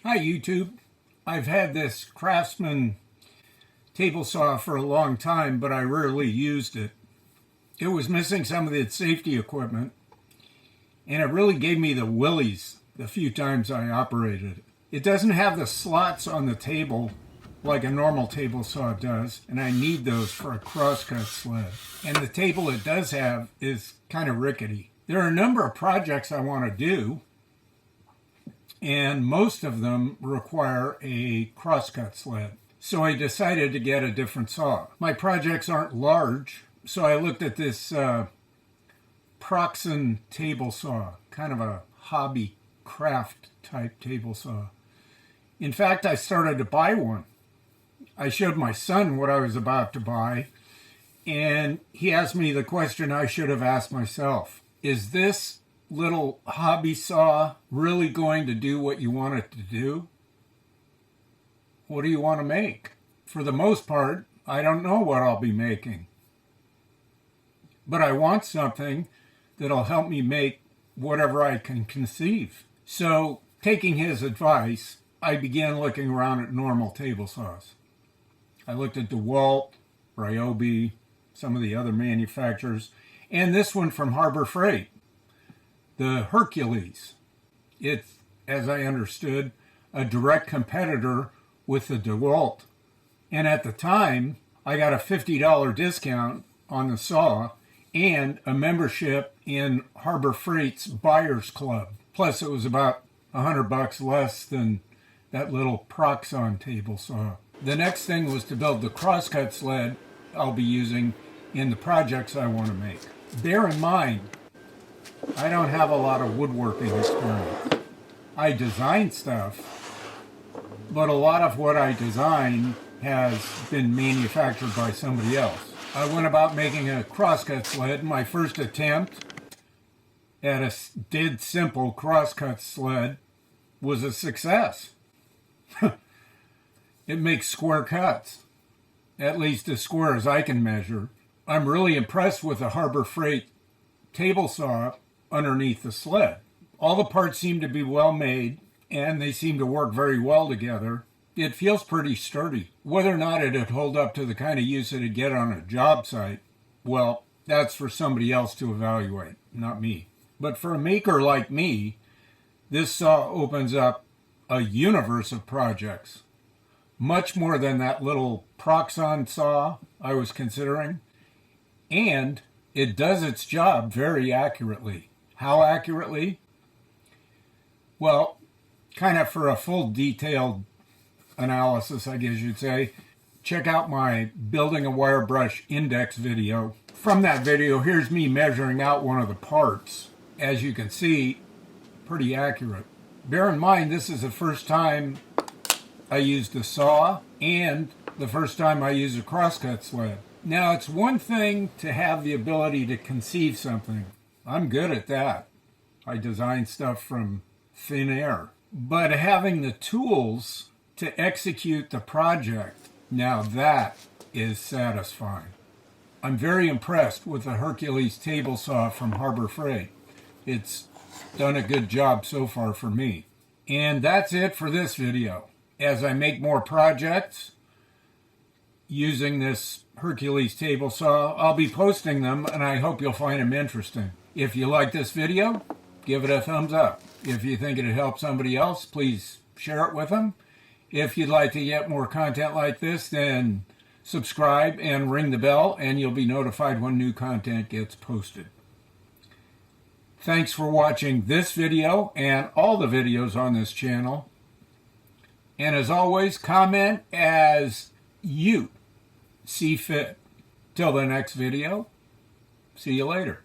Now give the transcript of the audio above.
Hi YouTube. I've had this Craftsman table saw for a long time, but I rarely used it. It was missing some of its safety equipment, and it really gave me the willies the few times I operated it. It doesn't have the slots on the table like a normal table saw does, and I need those for a crosscut sled. And the table it does have is kind of rickety. There are a number of projects I want to do, and most of them require a crosscut sled. So I decided to get a different saw. My projects aren't large, so I looked at this Proxen table saw, kind of a hobby craft type table saw. In fact, I started to buy one. I showed my son what I was about to buy, and he asked me the question I should have asked myself. Is this little hobby saw really going to do what you want it to do? What do you want to make? For the most part, I don't know what I'll be making. But I want something that'll help me make whatever I can conceive. So, taking his advice, I began looking around at normal table saws. I looked at DeWalt, Ryobi, some of the other manufacturers, and this one from Harbor Freight, the Hercules. It's, as I understood, a direct competitor with the DeWalt. And at the time, I got a $50 discount on the saw and a membership in Harbor Freight's Buyers Club. Plus, it was about $100 less than that little Proxen table saw. The next thing was to build the crosscut sled I'll be using in the projects I want to make. Bear in mind, I don't have a lot of woodworking experience. I design stuff, but a lot of what I design has been manufactured by somebody else. I went about making a crosscut sled. My first attempt at a dead simple crosscut sled was a success. It makes square cuts, at least as square as I can measure. I'm really impressed with the Harbor Freight table saw underneath the sled. All the parts seem to be well made, and they seem to work very well together. It feels pretty sturdy. Whether or not it'd hold up to the kind of use it'd get on a job site, well, that's for somebody else to evaluate, not me. But for a maker like me, this saw opens up a universe of projects. Much more than that little Proxen saw I was considering. And it does its job very accurately. How accurately? Well, kind of for a full detailed analysis, I guess you'd say, check out my building a wire brush index video. From that video, here's me measuring out one of the parts. As you can see, pretty accurate. Bear in mind, this is the first time I used a saw and the first time I used a crosscut sled. Now, it's one thing to have the ability to conceive something. I'm good at that. I design stuff from thin air. But having the tools to execute the project, now that is satisfying. I'm very impressed with the Hercules table saw from Harbor Freight. It's done a good job so far for me. And that's it for this video. As I make more projects using this Hercules table saw, I'll be posting them, and I hope you'll find them interesting. If you like this video, give it a thumbs up. If you think it'd help somebody else, please share it with them. If you'd like to get more content like this, then subscribe and ring the bell, and you'll be notified when new content gets posted. Thanks for watching this video and all the videos on this channel. And as always, comment as you see fit. Till the next video, see you later.